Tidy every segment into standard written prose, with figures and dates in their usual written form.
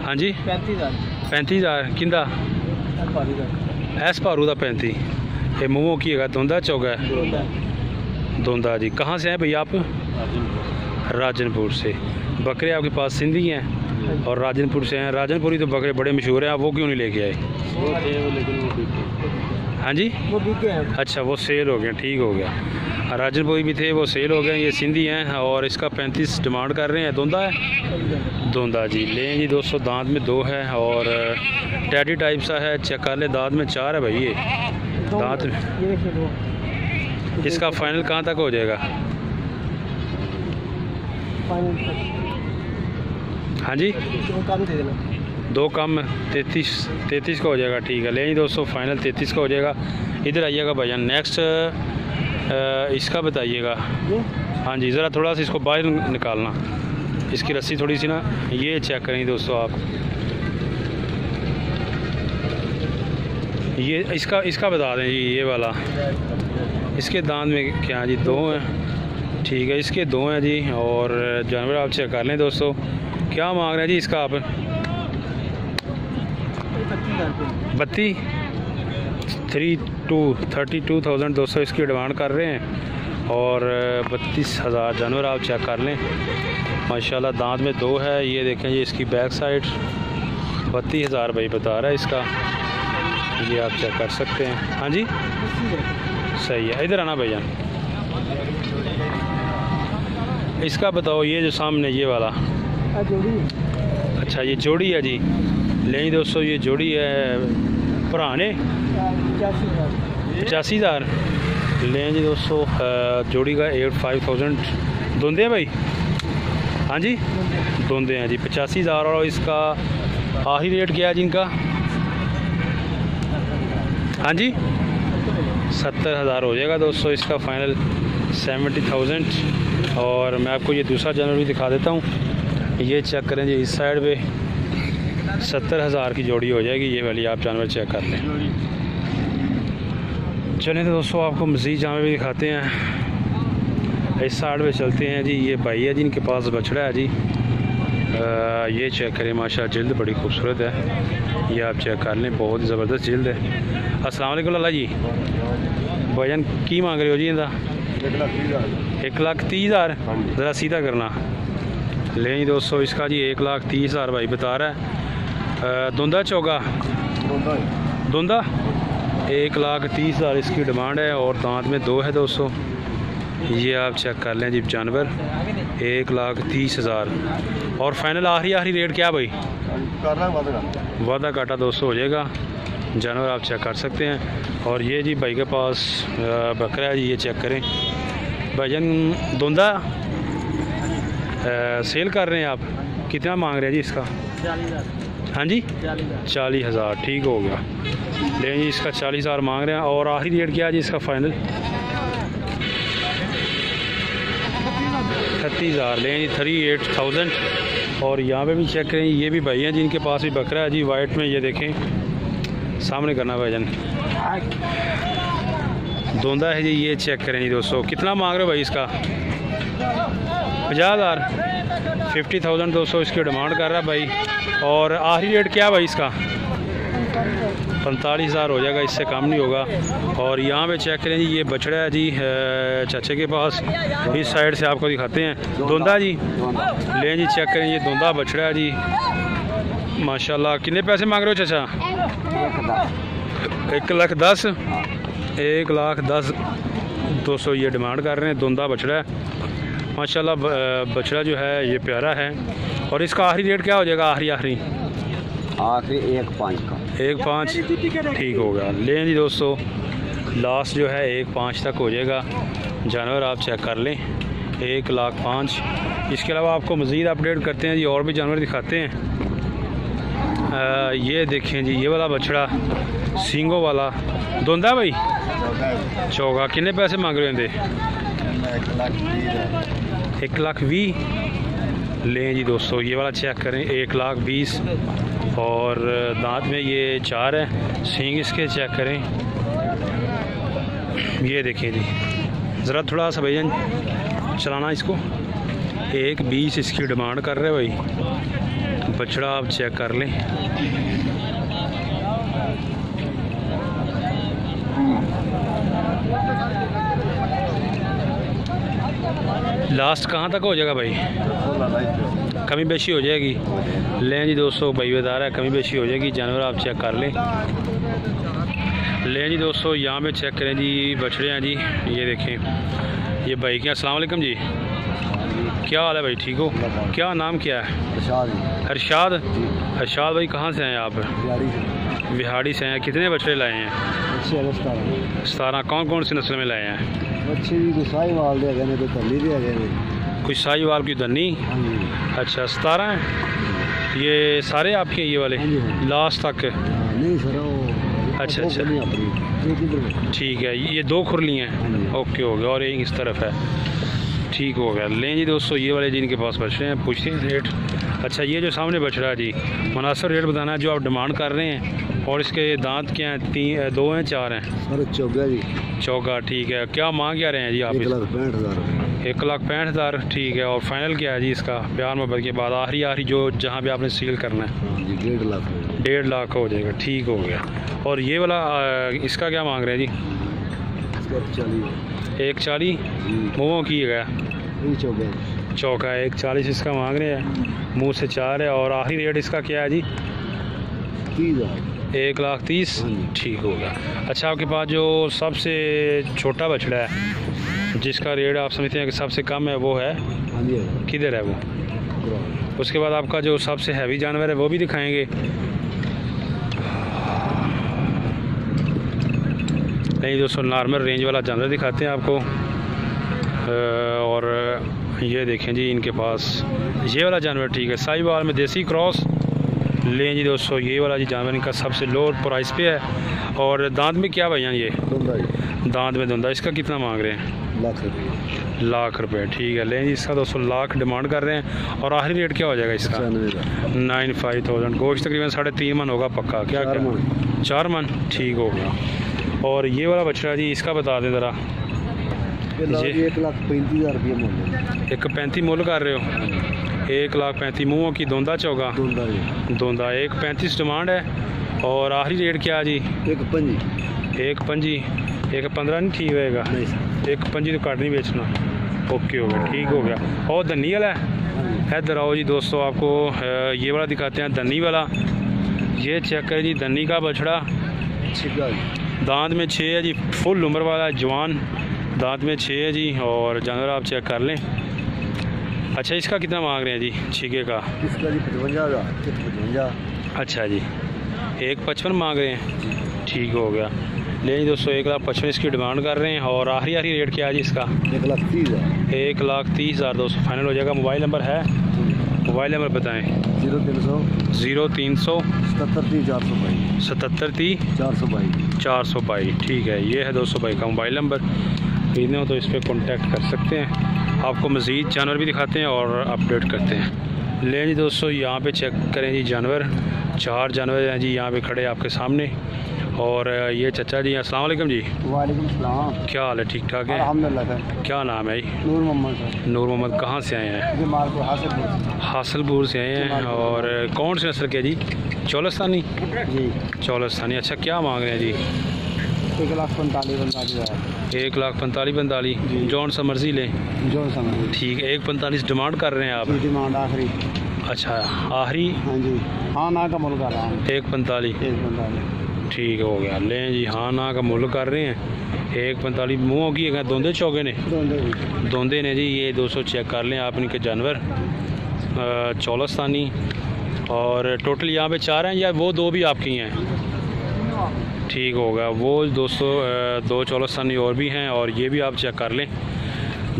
हाँ जी 35,000 किंदा एस भारू का 35। ये मूवों की है धुंदा चौगा धुंदा जी। कहाँ से हैं भैया आप? राजनपुर से। बकरे आपके पास सिंधी हैं और राजनपुर से हैं। राजनपुरी तो बकरे बड़े मशहूर हैं, आप वो क्यों नहीं लेके आए? हाँ जी वो बिक गए हैं। अच्छा वो सेल हो गया, ठीक हो गया। राजनपुरी भी थे वो सेल हो गए। ये सिंधी हैं और इसका 35 डिमांड कर रहे हैं। धुंदा है धुंदा जी। लें जी 200 दांत में 2 है और टैडी टाइप सा है। चेक कर ले दांत में 4 है भाई ये दांत में। इसका फाइनल कहाँ तक हो जाएगा? हाँ जी 2 कम 33 का हो जाएगा, ठीक है। ले जी दोस्तों फाइनल 33 का हो जाएगा। इधर आइएगा भैया। नेक्स्ट इसका बताइएगा। हाँ जी ज़रा थोड़ा सा इसको बाहर निकालना, इसकी रस्सी थोड़ी सी ना। ये चेक करें दोस्तों आप, ये इसका बता दें जी। ये वाला इसके दांत में क्या जी 2 हैं, ठीक है। इसके 2 हैं जी। और जानवर आप चेक कर लें दोस्तों। क्या मांग रहे हैं जी इसका आप? 32,200 इसकी डिमांड कर रहे हैं और 32,000 जानवर आप चेक कर लें। माशाल्लाह दांत में 2 है। ये देखें ये इसकी बैक साइड 32,000 भाई बता रहा है इसका। ये आप चेक कर सकते हैं। हाँ जी सही है। इधर आना भैया। इसका बताओ ये जो सामने ये वाला। अच्छा ये जोड़ी है जी। ले दोस्तों ये जोड़ी है पुराने 85,000। लें जी दोस्तों जोड़ी का 85,000। धुंदे हैं भाई? हाँ जी धुंदे हैं जी। 85,000 और इसका आखिरी रेट क्या है जिनका? हाँ जी 70,000 हो जाएगा दोस्तों इसका फाइनल 70,000। और मैं आपको ये दूसरा जानवर भी दिखा देता हूँ। ये चेक करें जी इस साइड पे 70,000 की जोड़ी हो जाएगी। ये वाली आप जानवर चेक कर लें। चलें तो दोस्तों आपको मज़ीद जानवर भी दिखाते हैं। इस साइड पे चलते हैं जी। ये भाई है जिनके पास बछड़ा है जी। ये चेक करें माशाल्लाह जिल्द बड़ी खूबसूरत है। ये आप चेक कर लें, बहुत ही ज़बरदस्त जिल्द है। अस्सलाम वालेकुम लाला जी। भजन की मांग रहे हो जी? इनका 1,30,000। ज़रा सीधा करना। ले जी दोस्तों इसका जी 1,30,000 भाई बता रहा है। धुंदा चौगा धुंदा 1,30,000 इसकी डिमांड है और दांत में 2 है दोस्तों। ये आप चेक कर लें जी जानवर 1,30,000। और फाइनल आखिरी रेट क्या भाई? वादा काटा 200 हो जाएगा। जानवर आप चेक कर सकते हैं। और ये जी भाई के पास बकरा है जी। ये चेक करें भाईजान। धुंदा सेल कर रहे हैं आप? कितना मांग रहे हैं जी इसका? 40,000। हाँ जी 40,000 ठीक हो गया। लेकिन जी इसका 40,000 मांग रहे हैं। और आखिरी रेट क्या है जी इसका फाइनल? 30,000। लेकिन जी 38,000। और यहाँ पे भी चेक करें ये भी भाई हैं जिनके पास भी बकरा है जी वाइट में। ये देखें सामने करना भाईजान। धुंदा है जी। ये चेक करें जी दोस्तों। कितना मांग रहे हो भाई इसका? 50,000 50,000 दोस्तों इसकी डिमांड कर रहा है भाई। और आखिरी रेट क्या भाई इसका? 45,000 हो जाएगा, इससे कम नहीं होगा। और यहाँ पे चेक करें जी ये बछड़ा है जी चाचे के पास। इस साइड से आपको दिखाते हैं। धुंदा जी लें जी चेक करें ये धुंदा बछड़ा है जी माशाल्लाह। कितने पैसे मांग रहे हो चाचा? 1,10,000 1,10,200 ये डिमांड कर रहे हैं। धुंदा बछड़ा है माशाल्लाह। बछड़ा जो है ये प्यारा है। और इसका आखिरी रेट क्या हो जाएगा? आखिरी 1,5 का 1,5 ठीक हो गया। लें जी दोस्तों लास्ट जो है 1,5 तक हो जाएगा। जानवर आप चेक कर लें 1,05,000। इसके अलावा आपको मज़ीद अपडेट करते हैं जी। और भी जानवर दिखाते हैं। ये देखें जी ये वाला बछड़ा सींगों वाला धुंदा भाई चौगा। कितने पैसे मांग रहे हैं? 1,20,000। लें जी दोस्तों ये वाला चेक करें 1,20,000। और दांत में ये 4 है। सींग इसके चेक करें। ये देखिए जी ज़रा थोड़ा सा भैया चलाना इसको। 1,20,000 इसकी डिमांड कर रहे भाई। बछड़ा आप चेक कर लें। लास्ट कहाँ तक हो जाएगा भाई? कमी बेशी हो जाएगी। लें जी दोस्तों, भाई बता रहा है कमी बेशी हो जाएगी, जानवर आप चेक कर लें। लें जी दोस्तों, यहाँ पे चेक करें जी, बछड़े हैं जी, ये देखें ये भाई के। अस्सलाम वालेकुम जी, क्या हाल है भाई? ठीक हो? क्या नाम क्या है? अरशाद। अरशाद भाई कहाँ से हैं आप? बिहाड़ी से हैं। कितने बछड़े लाए हैं? 17। कौन कौन सी नस्ल में लाए हैं? कुछ साहिवाल की धन्नी। अच्छा 17 हैं। ये सारे आपके ये वाले लास्ट तक? नहीं सर, अच्छा अच्छा ठीक है, ये 2 खुरली हैं। ओके हो गया, और एक इस तरफ है। ठीक हो गया। लें जी दोस्तों, ये वाले जिनके पास बछड़े हैं पूछते हैं रेट। अच्छा ये जो सामने बछड़ा है जी, मुनासिब रेट बताना है जो आप डिमांड कर रहे हैं। और इसके दांत क्या हैं? 2 हैं 4 हैं? सर चौगा जी। चौका ठीक है। क्या मांग क्या रहे हैं जी आप? 1,65,000। 1,65,000 ठीक है। और फाइनल क्या है जी इसका प्यार मोहब्बत के बाद? आखिरी जो जहाँ पे आपने सील करना है? 1.5 लाख। 1.5 लाख हो जाएगा। ठीक हो गया। और ये वाला इसका क्या मांग रहे हैं जी? 1,40 मुँह की गया चौका 1,40 इसका मांग रहे हैं, मुँह से 4 है। और आखिरी रेट इसका क्या है जी? 1,30,000 ठीक हो गया। अच्छा आपके पास जो सबसे छोटा बछड़ा है जिसका रेट आप समझते हैं कि सबसे कम है वो है? किधर है वो? उसके बाद आपका जो सबसे हैवी जानवर है वो भी दिखाएंगे। नहीं दोस्तों, नॉर्मल रेंज वाला जानवर दिखाते हैं आपको। और ये देखें जी, इनके पास ये वाला जानवर ठीक है, साहिवाल में देसी क्रॉस। लें जी दोस्तों, ये वाला जी जानवर इनका सबसे लो प्राइस पे है। और दांत में क्या भैया? ये दांत में धुंधा। इसका कितना मांग रहे हैं? लाख रुपये ठीक है। लें जी, इसका 200 लाख डिमांड कर रहे हैं। और आखिरी रेट क्या हो जाएगा इसका? 95,000। गोश्त तकरीबन 3.5 मन होगा पक्का? क्या 4 मन ठीक हो गया। और ये वाला बछड़ा जी, इसका बता दें ज़रा। 1,35,000 रुपये। 1,35 मुल कर रहे हो? 1,35,000 मुँह की धोंदा चौगा? धोंदा 1,35 डिमांड है। और आखिरी रेट क्या है जी? 1,25। 1,15 नहीं ठीक रहेगा? 1,25 तो काट नहीं बेचना। ओके हो गया, ठीक हो गया। और धनी वाला है? इधर आओ जी दोस्तों, आपको ये वाला दिखाते हैं, धनी वाला। ये चेक करें जी, धनी का बछड़ा, दांत में 6 है जी, फुल उम्र वाला है, जवान, दांत में 6 है जी। और जानवर आप चेक कर लें। अच्छा इसका कितना मांग रहे हैं जी छीके का? इसका जी 55,000। अच्छा जी, 1,55 मांग रहे हैं ठीक हो गया। ले जी दोस्तों, 1,55,000 इसकी डिमांड कर रहे हैं। और आखिरी रेट क्या है जी इसका? 1,30,000। 1,30,000 दोस्तों फाइनल हो जाएगा। मोबाइल नंबर है? मोबाइल नंबर बताएं। 0300 77 422 ठीक है। ये है दोस्तों भाई का मोबाइल नंबर। खरीदने हो तो इस पर कॉन्टैक्ट कर सकते हैं। आपको मज़ीद जानवर भी दिखाते हैं और अपडेट करते हैं। लें जी दोस्तों, यहाँ पे चेक करें जी जानवर, 4 जानवर हैं जी यहाँ पे खड़े आपके सामने। और ये चचा जी, अस्सलाम वालेकुम जी। वालेकुम सलाम। क्या हाल है? ठीक ठाक है अल्हम्दुलिल्लाह सर। क्या नाम है? नूर मोहम्मद सर। नूर मोहम्मद। कहाँ से आए हैं? हासिलपुर से आए हैं। और कौन सी नस्ल के जी? चौलस्तानी जी। चौलस्तानी। अच्छा क्या मांग रहे हैं जी? 1,45,000। 1,45,000 जौन सा मर्जी लें? जो समझ ठीक है। 1,45 डिमांड कर रहे हैं आप? डिमांड आखिरी। अच्छा आखिरी? हाँ जी, हाँ ना का मुल कर रहा हूँ। 1,45 ठीक हो गया। लें जी, हाँ ना का मुल कर रहे हैं। 1,45 मुँह की है, दोंदे चौके ने? दोंदे ने जी। ये 200 चेक कर लें आप इनके जानवर, चौलस्तानी। और टोटल यहाँ पे 4 हैं या वो 2 भी आपकी हैं? ठीक होगा। वो 2 चौलस्तानी और भी हैं। और ये भी आप चेक कर लें।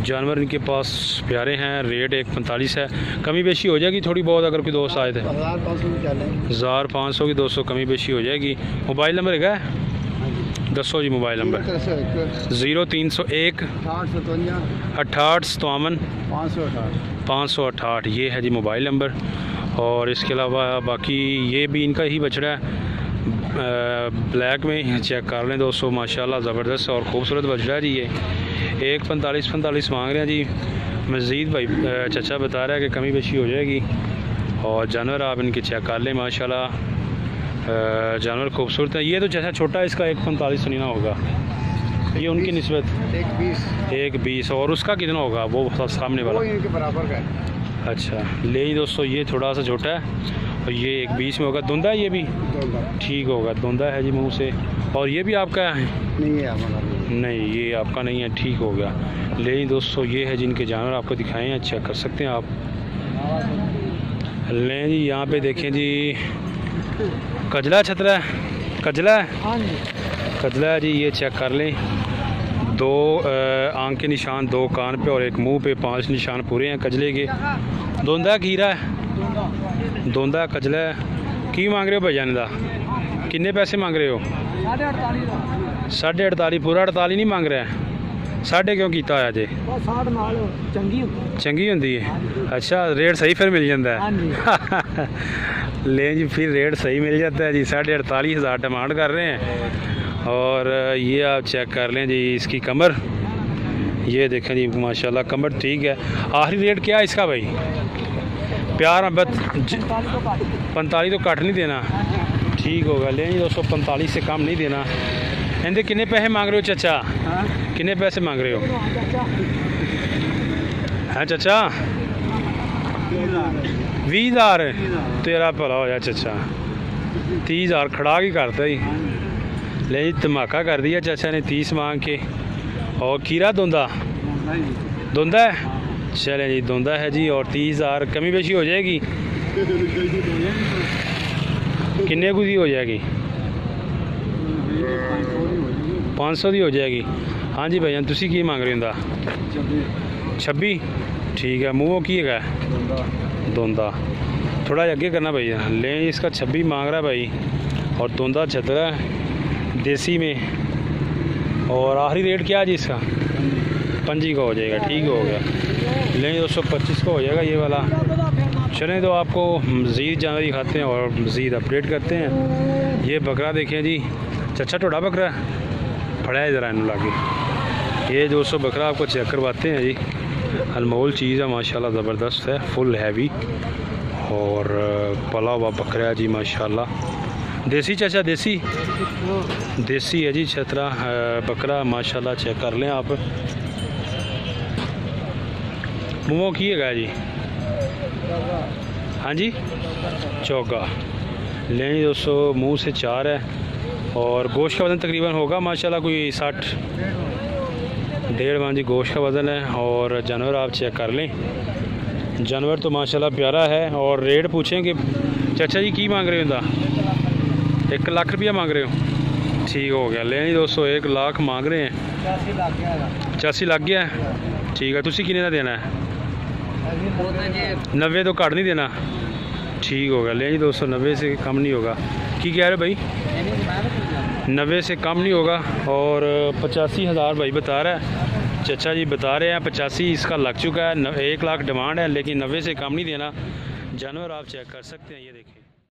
जानवर इनके पास प्यारे हैं। रेट 1,45 है। कमी बेशी हो जाएगी थोड़ी बहुत अगर कोई दोस्त आए थे? 1,500 की 200 कमी बेशी हो जाएगी। मोबाइल नंबर है? दसो जी मोबाइल नंबर। 0301 6857 568 ये है जी मोबाइल नंबर। और इसके अलावा बाकी ये भी इनका ही बछड़ा है, ब्लैक में चेक कर लें दोस्तों, माशाल्लाह ज़बरदस्त और ख़ूबसूरत बछड़ा है जी। ये 1,45 मांग रहे हैं जी। मज़ीद भाई चचा बता रहा है कि कमी बेशी हो जाएगी। और जानवर आप इनके चेक कर लें माशाल्लाह, जानवर खूबसूरत है। ये तो जैसा छोटा है इसका 1.45 सुनना होगा, ये उनकी निस्बत 1.20 और उसका कितना होगा वो सामने वाला? इनके बराबर का है। अच्छा ले जी दोस्तों, ये थोड़ा सा छोटा है और ये 1.20 में होगा। धुंधा है ये भी? ठीक होगा, धुंधा है जी मुँह से। और ये भी आपका है? नहीं है हमारा, नहीं ये आपका नहीं है, ठीक हो गया। ले जी दोस्तों, ये है जिनके जानवर आपको दिखाए हैं, चेक कर सकते हैं आप। लें जी, यहाँ पे देखें जी, कजला छतरा है, कजला है, कजला है जी, ये चेक कर लें। 2 आंख के निशान, 2 कान पे और 1 मुंह पे, 5 निशान पूरे हैं कजले के। धुंधा खीरा है, धुंधा कजला है। की मांग रहे हो भाईजान दा? किन्ने पैसे मांग रहे हो? 48.5। पूरा 48 नहीं मांग रहा है? 60 क्यों किया होया जे? चंगी होंदी है। अच्छा रेट सही फिर मिल जाता है। ले जी, फिर रेट सही मिल जाता है जी। 48,500 डिमांड कर रहे हैं। और ये आप चेक कर लें जी इसकी कमर, ये देखें जी माशाल्लाह कमर ठीक है। आखिरी रेट क्या है इसका भाई? प्यार मोहब्बत 45 तो कट नहीं देना, ठीक होगा। ले जी दोस्तों, 45 से कम नहीं देना। इनके कितने पैसे मांग रहे हो चाचा? कितने पैसे मांग रहे हो? हैं चाचा? 20,000। तेरा भला होया चाचा, 30,000 खड़ा की करता ही। ले जी, धमाका कर दिया चाचा ने 30 मांग के। और खीरा धुंधा? धुंधा है, चले जी धुंधा है जी। और 30,000 कमी बेशी हो जाएगी? किन्ने की हो जाएगी? 500 की हो जाएगी। हाँ जी भैया, तुसी की मांग रहे हो? 26, ठीक है। मुँह की है? धुंधा। थोड़ा अगे करना भैया। ले इसका 26 मांग रहा है भाई, और धुंधा छतरा है देसी में। और आखिरी रेट क्या है जी इसका? 25 का हो जाएगा, ठीक हो गया। ले 225 का हो जाएगा ये वाला। चलें तो आपको मज़ीद जानकारी दिखाते हैं और मज़ीद अपडेट करते हैं। ये बकरा देखें जी, चचा टोड़ा बकरा फड़ा है ज़रा इन लागे। ये 200 बकरा आपको चेक करवाते हैं जी। अनमोल चीज़ है माशाल्लाह, ज़बरदस्त है, फुल हैवी और पला हुआ बकरा है जी माशाल्लाह। देसी चाचा? देसी है जी छतरा बकरा माशाल्लाह, चेक कर लें आप। मुँह की है जी? हाँ जी, चौका। लें जी दोस्तों, मुँह से 4 है और गोश्त का वज़न तकरीबन होगा माशाल्लाह कोई 60, 1.5 मन जी गोश्त का वज़न है। और जानवर आप चेक कर लें, जानवर तो माशाल्लाह प्यारा है। और रेट पूछेंगे चाचा जी की मांग रहे हो? 1 लाख रुपया मांग रहे हो, ठीक हो गया। ले जी दोस्तों, 1 लाख मांग रहे हैं। 85 लग गया है, ठीक है। तुसी कितने का देना है? 90 तो घट नहीं देना, ठीक होगा। ले जी दोस्तों, 90 से कम नहीं होगा। की कह रहे भाई? 90 से कम नहीं होगा। और 85,000 भाई बता रहा है, चाचा जी बता रहे हैं 85 इसका लग चुका है। 1 लाख डिमांड है, लेकिन 90 से कम नहीं देना। जानवर आप चेक कर सकते हैं, ये देखें।